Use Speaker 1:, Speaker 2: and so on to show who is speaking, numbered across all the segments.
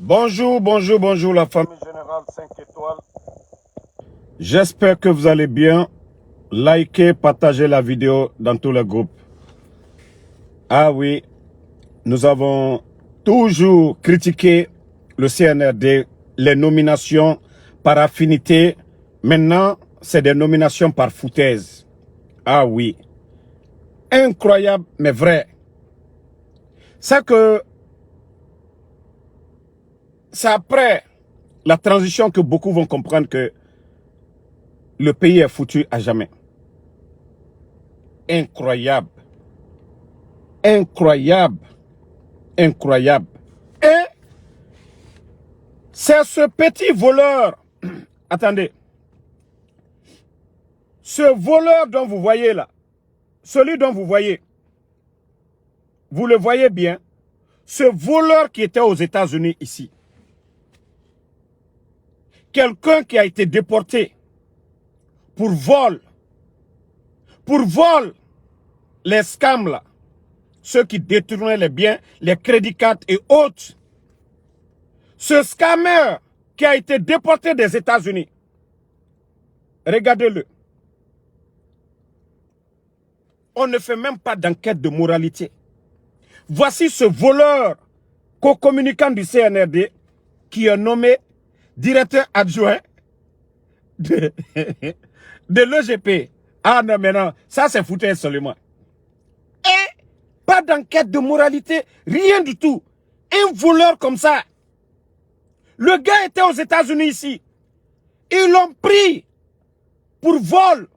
Speaker 1: Bonjour, bonjour, bonjour la famille générale 5 étoiles. J'espère que vous allez bien. Likez, partagez la vidéo dans tous les groupes. Ah oui, nous avons toujours critiqué le CNRD, les nominations par affinité. Maintenant, c'est des nominations par foutaise. Ah oui. Incroyable, mais vrai. C'est que c'est après la transition que beaucoup vont comprendre que le pays est foutu à jamais. Incroyable. Incroyable. Incroyable. Et c'est ce petit voleur. Attendez. Ce voleur dont vous voyez là, celui dont vous le voyez bien, ce voleur qui était aux États-Unis ici, quelqu'un qui a été déporté pour vol, les scams là, ceux qui détournaient les biens, les crédits cartes et autres. Ce scammer qui a été déporté des États-Unis, regardez-le. On ne fait même pas d'enquête de moralité. Voici ce voleur co-communicant du CNRD qui est nommé directeur adjoint de, de l'EGP. Ah non, mais non, ça c'est foutu seulement. Et pas d'enquête de moralité, rien du tout. Un voleur comme ça. Le gars était aux États-Unis ici. Ils l'ont pris pour vol.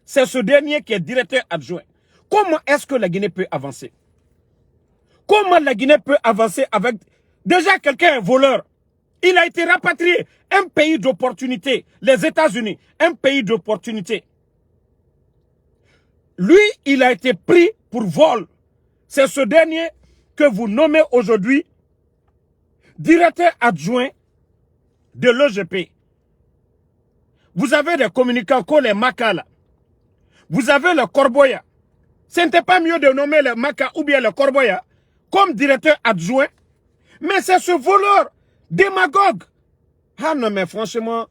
Speaker 1: C'est ce dernier qui est directeur adjoint. Comment est-ce que la Guinée peut avancer? Comment la Guinée peut avancer avec... Déjà, quelqu'un est voleur. Il a été rapatrié. Un pays d'opportunité. Les États-Unis. Un pays d'opportunité. Lui, il a été pris pour vol. C'est ce dernier que vous nommez aujourd'hui directeur adjoint de l'EGP. Vous avez des communicants comme les Maca là. Vous avez le Corboya. Ce n'était pas mieux de nommer le Maca ou bien le Corboya comme directeur adjoint. Mais c'est ce voleur démagogue. Ah non, mais franchement,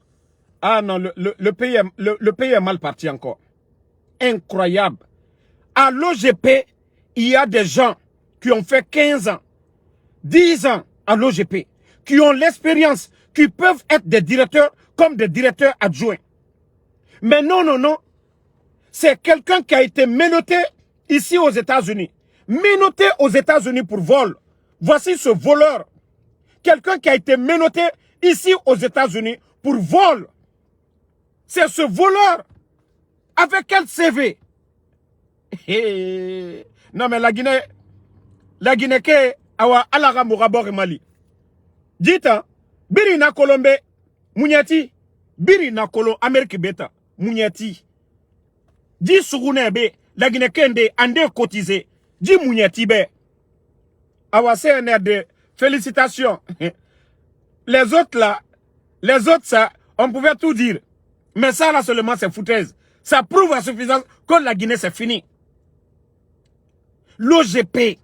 Speaker 1: ah non, le pays est mal parti encore. Incroyable. À l'OGP, il y a des gens qui ont fait 15 ans, 10 ans à l'OGP, qui ont l'expérience, qui peuvent être des directeurs comme des directeurs adjoints. Mais non, non, non. C'est quelqu'un qui a été menotté ici aux États-Unis. Menotté aux États-Unis pour vol. Voici ce voleur. Quelqu'un qui a été menotté ici aux États-Unis pour vol. C'est ce voleur. Avec quel CV? Non mais la Guinée que awa alaga mugabor Mali. Dites, biri na Colombe, Munyati, biri na Kolo Amérique beta, Munyati. Di sugune be, la Guinée kende ande cotisé, di Munyati be. Awa CNRD, félicitations. Les autres là, les autres ça, on pouvait tout dire. Mais ça là seulement c'est foutaise. Ça prouve à suffisance que la Guinée c'est fini. L'OGP,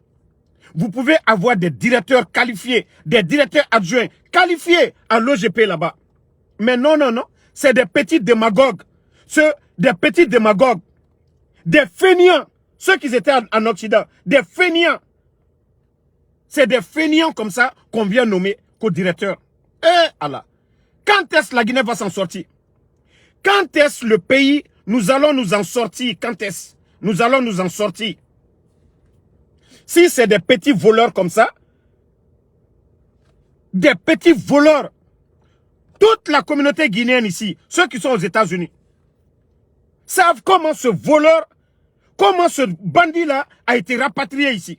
Speaker 1: vous pouvez avoir des directeurs qualifiés, des directeurs adjoints qualifiés à l'OGP là-bas. Mais non, non, non. C'est des petits démagogues. Des petits démagogues. Des fainéants. Ceux qui étaient en Occident. Des fainéants. C'est des fainéants comme ça qu'on vient nommer co-directeur. Eh Allah. Quand est-ce que la Guinée va s'en sortir? Quand est-ce le pays, nous allons nous en sortir? Quand est-ce nous allons nous en sortir? Si c'est des petits voleurs comme ça, des petits voleurs, toute la communauté guinéenne ici, ceux qui sont aux États-Unis, savent comment ce voleur, comment ce bandit-là a été rapatrié ici.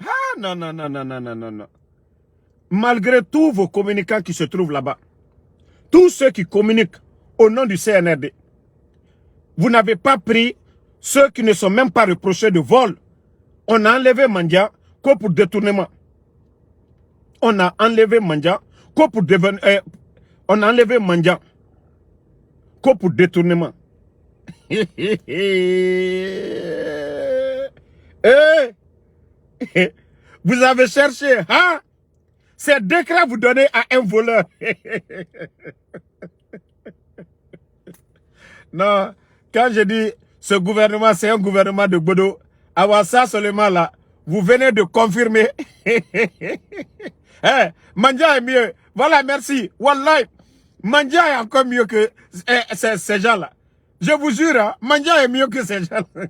Speaker 1: Ah non, non, non, non, non, non, non, non. Malgré tous vos communicants qui se trouvent là-bas, tous ceux qui communiquent au nom du CNRD, vous n'avez pas pris ceux qui ne sont même pas reprochés de vol. On a enlevé Mandia que pour détournement. On a enlevé Mandia que pour on a enlevé Mandia que pour détournement. Vous avez cherché, hein? Ces décrets vous donnez à un voleur. Non, quand je dis ce gouvernement, c'est un gouvernement de Bodo, avant ça seulement là, vous venez de confirmer. Hey, Mandia est mieux. Voilà, merci. Wallah, Mandia est encore mieux que ces gens-là. Je vous jure, hein, Mandia est mieux que ces gens-là.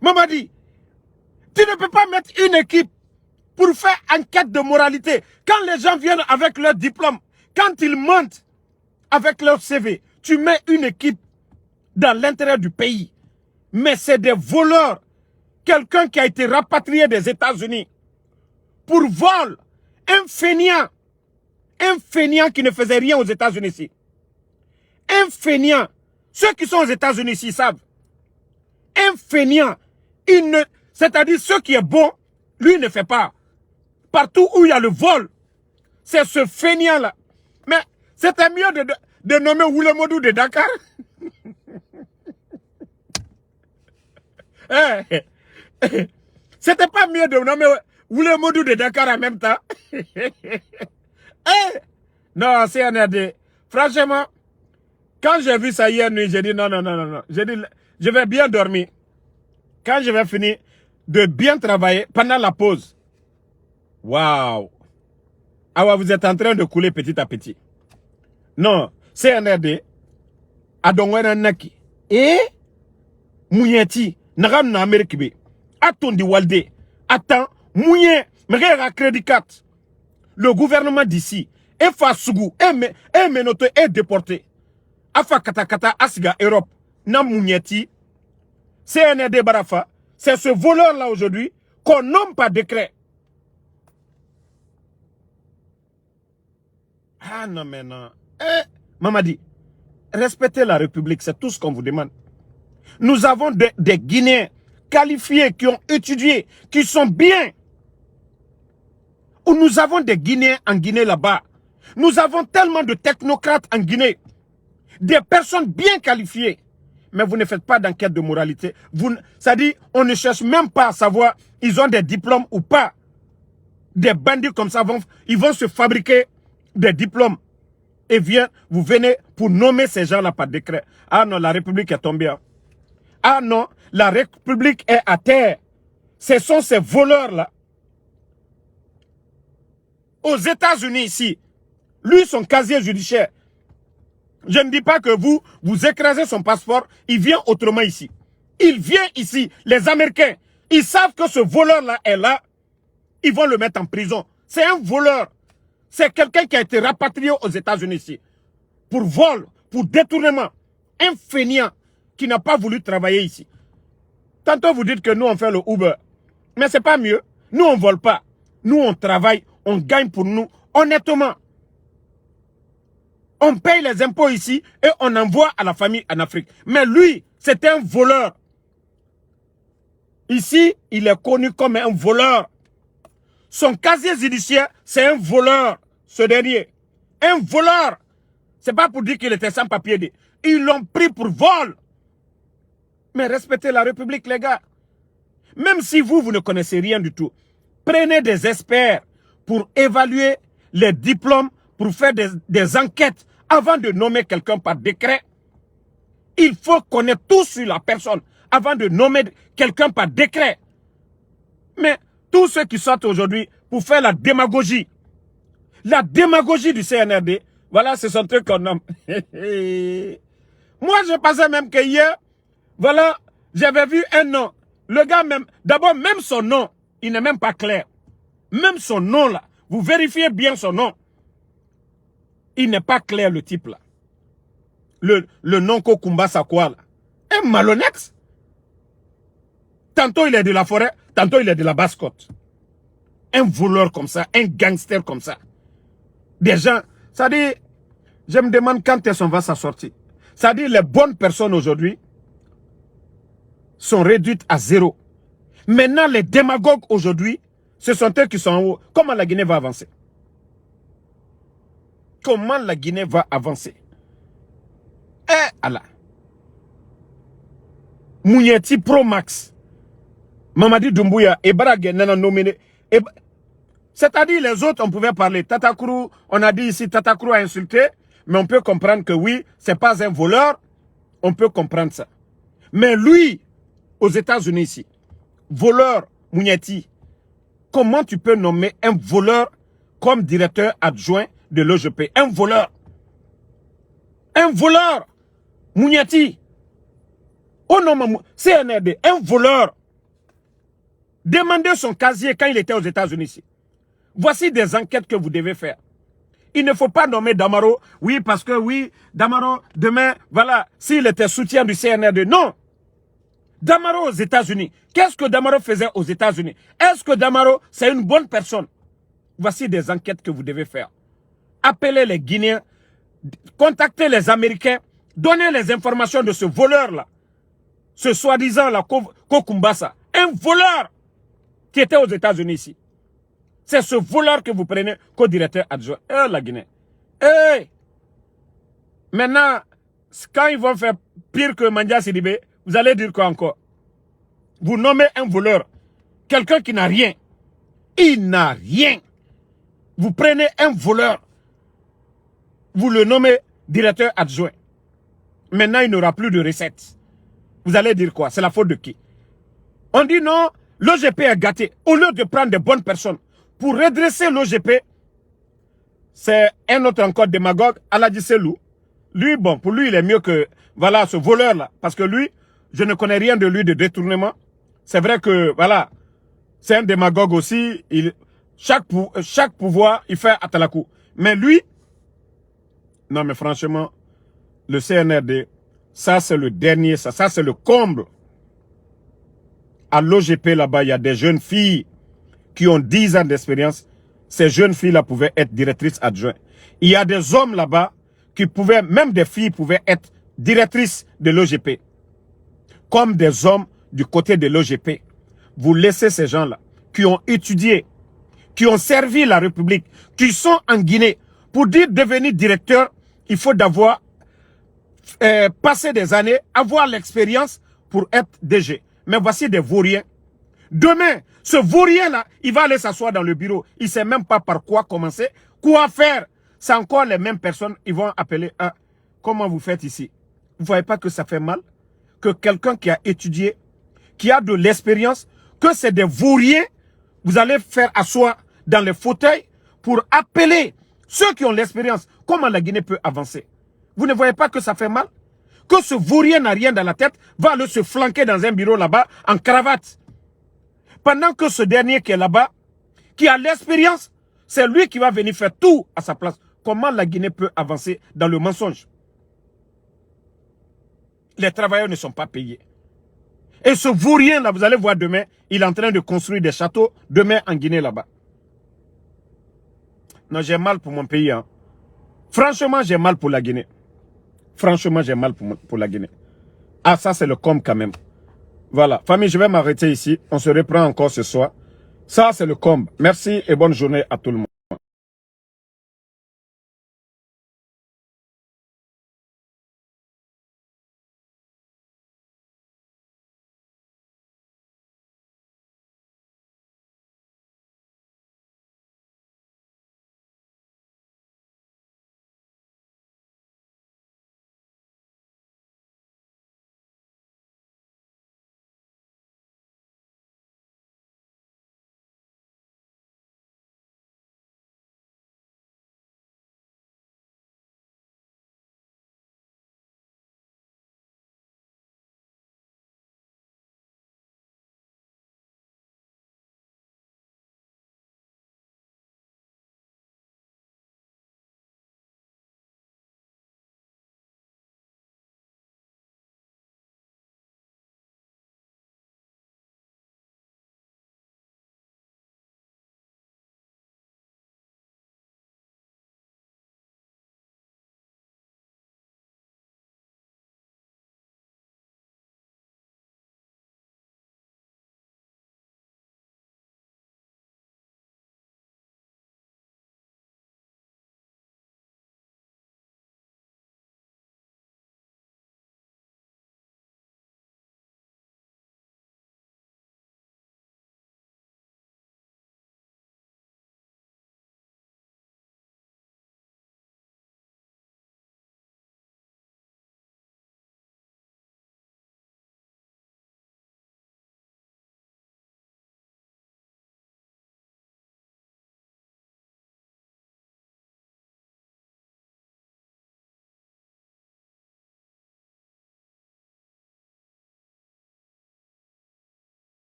Speaker 1: Mamadi, tu ne peux pas mettre une équipe pour faire enquête de moralité. Quand les gens viennent avec leur diplôme, quand ils mentent avec leur CV, tu mets une équipe dans l'intérêt du pays. Mais c'est des voleurs. Quelqu'un qui a été rapatrié des États-Unis pour vol. Un fainéant qui ne faisait rien aux États-Unis ici. Un fainéant. Ceux qui sont aux États-Unis ici savent. Un fainéant. C'est-à-dire ceux qui est bon, lui ne fait pas. Partout où il y a le vol, c'est ce fainéant-là. Mais c'était mieux de nommer Oulemodou de Dakar. C'était pas mieux de nommer Oulemodou de Dakar en même temps. Non, CNRD. Franchement, quand j'ai vu ça hier nuit, j'ai dit non. J'ai dit, je vais bien dormir. Quand je vais finir de bien travailler pendant la pause. Waouh. Ah ouais, vous êtes en train de couler petit à petit. Non, CNRD. Adongwena naki. Mouyeti. Nagam na Amérique be. Atondi walde. Attends. Mouye. Mega crédit carte. Le gouvernement d'ici. Efa Sougou. Menote. Déporté. Afa katakata asiga Europe. Na mouyeti. CNRD Barafa. C'est ce voleur-là aujourd'hui qu'on nomme par décret. Ah non, mais non. Mamadi, respectez la République, c'est tout ce qu'on vous demande. Nous avons des Guinéens qualifiés qui ont étudié, qui sont bien. Ou nous avons des Guinéens en Guinée là-bas. Nous avons tellement de technocrates en Guinée. Des personnes bien qualifiées. Mais vous ne faites pas d'enquête de moralité. C'est-à-dire, on ne cherche même pas à savoir ils ont des diplômes ou pas. Des bandits comme ça, ils vont se fabriquer des diplômes. Et vous venez pour nommer ces gens-là par décret. Ah non, la République est tombée. Ah non, la République est à terre. Ce sont ces voleurs-là. Aux États-Unis ici, lui, son casier judiciaire, je ne dis pas que vous écrasez son passeport, il vient autrement ici. Il vient ici. Les Américains, ils savent que ce voleur-là est là. Ils vont le mettre en prison. C'est un voleur. C'est quelqu'un qui a été rapatrié aux États-Unis ici. Pour vol, pour détournement. Un fainéant qui n'a pas voulu travailler ici. Tantôt vous dites que nous on fait le Uber. Mais c'est pas mieux. Nous on vole pas. Nous on travaille, on gagne pour nous honnêtement. On paye les impôts ici et on envoie à la famille en Afrique. Mais lui, c'est un voleur. Ici, il est connu comme un voleur. Son casier judiciaire, c'est un voleur, ce dernier. Un voleur. C'est pas pour dire qu'il était sans papier. Ils l'ont pris pour vol. Mais respectez la République, les gars. Même si vous ne connaissez rien du tout, prenez des experts pour évaluer les diplômes, pour faire des enquêtes avant de nommer quelqu'un par décret. Il faut connaître tout sur la personne avant de nommer quelqu'un par décret. Mais tous ceux qui sortent aujourd'hui pour faire la démagogie du CNRD, voilà, ce sont eux qu'on nomme. Moi, je pensais même que hier, voilà, j'avais vu un nom. Le gars même, d'abord, même son nom, il n'est même pas clair. Même son nom là, vous vérifiez bien son nom. Il n'est pas clair le type là. Le nom Kokumba Sakwa là. Un malhonnête. Tantôt il est de la forêt, tantôt il est de la basse-côte. Un voleur comme ça, un gangster comme ça. Des gens, ça dit, je me demande quand est-ce qu'on va s'en sortir. Ça dit, les bonnes personnes aujourd'hui sont réduites à zéro. Maintenant, les démagogues aujourd'hui, ce sont eux qui sont en haut. Comment la Guinée va avancer? Comment la Guinée va avancer? Allah. Mounieti Pro Max. Mamadi Doumbouya, Ebrag, Nana nominé. C'est-à-dire les autres, on pouvait parler. Tatakourou, on a dit ici, Tatakourou a insulté, mais on peut comprendre que oui, c'est pas un voleur. On peut comprendre ça. Mais lui, aux États-Unis ici, voleur, Mouniati, comment tu peux nommer un voleur comme directeur adjoint de l'OGP? Un voleur. Un voleur, Mouniati. Oh non, CNRD, un voleur. Demandez son casier quand il était aux États-Unis ici. Voici des enquêtes que vous devez faire. Il ne faut pas nommer Damaro, oui, parce que oui, Damaro, demain, voilà, s'il était soutien du CNRD. Non. Damaro aux États-Unis. Qu'est-ce que Damaro faisait aux États-Unis? Est-ce que Damaro, c'est une bonne personne? Voici des enquêtes que vous devez faire. Appelez les Guinéens, contactez les Américains, donnez les informations de ce voleur-là. Ce soi-disant, là, Kokumbasa. Un voleur qui était aux États-Unis ici. C'est ce voleur que vous prenez comme directeur adjoint. La Guinée. Maintenant, quand ils vont faire pire que Mandia Sidibé, vous allez dire quoi encore? Vous nommez un voleur, quelqu'un qui n'a rien. Il n'a rien. Vous prenez un voleur, vous le nommez directeur adjoint. Maintenant, il n'aura plus de recettes. Vous allez dire quoi? C'est la faute de qui? On dit non, l'OGP est gâté. Au lieu de prendre des bonnes personnes pour redresser l'OGP, c'est un autre encore démagogue, Aladji Selou. Lui, bon, pour lui, il est mieux que, voilà, ce voleur-là. Parce que lui, je ne connais rien de lui de détournement. C'est vrai que, voilà, c'est un démagogue aussi. Chaque pouvoir, il fait atalakou. Mais lui, non mais franchement, le CNRD, ça c'est le dernier, ça c'est le comble. À l'OGP là-bas, il y a des jeunes filles qui ont 10 ans d'expérience. Ces jeunes filles-là pouvaient être directrices adjointes. Il y a des hommes là-bas qui pouvaient, même des filles pouvaient être directrices de l'OGP. Comme des hommes du côté de l'OGP. Vous laissez ces gens-là qui ont étudié, qui ont servi la République, qui sont en Guinée. Pour dire devenir directeur, il faut d'avoir passé des années, avoir l'expérience pour être DG. Mais voici des vauriens. Demain, ce vaurien-là, il va aller s'asseoir dans le bureau. Il ne sait même pas par quoi commencer, quoi faire. C'est encore les mêmes personnes, ils vont appeler, comment vous faites ici? Vous ne voyez pas que ça fait mal? Que quelqu'un qui a étudié, qui a de l'expérience, que c'est des vauriens, vous allez faire asseoir dans les fauteuils pour appeler ceux qui ont l'expérience. Comment la Guinée peut avancer? Vous ne voyez pas que ça fait mal? Que ce vaurien n'a rien dans la tête, va aller se flanquer dans un bureau là-bas en cravate. Pendant que ce dernier qui est là-bas, qui a l'expérience, c'est lui qui va venir faire tout à sa place. Comment la Guinée peut avancer dans le mensonge? Les travailleurs ne sont pas payés. Et ce vaurien là, vous allez voir demain, il est en train de construire des châteaux demain en Guinée là-bas. Non, j'ai mal pour mon pays. Hein. Franchement, j'ai mal pour la Guinée. Franchement, j'ai mal pour la Guinée. Ah, ça, c'est le com quand même. Voilà. Famille, je vais m'arrêter ici. On se reprend encore ce soir. Ça, c'est le com. Merci et bonne journée à tout le monde.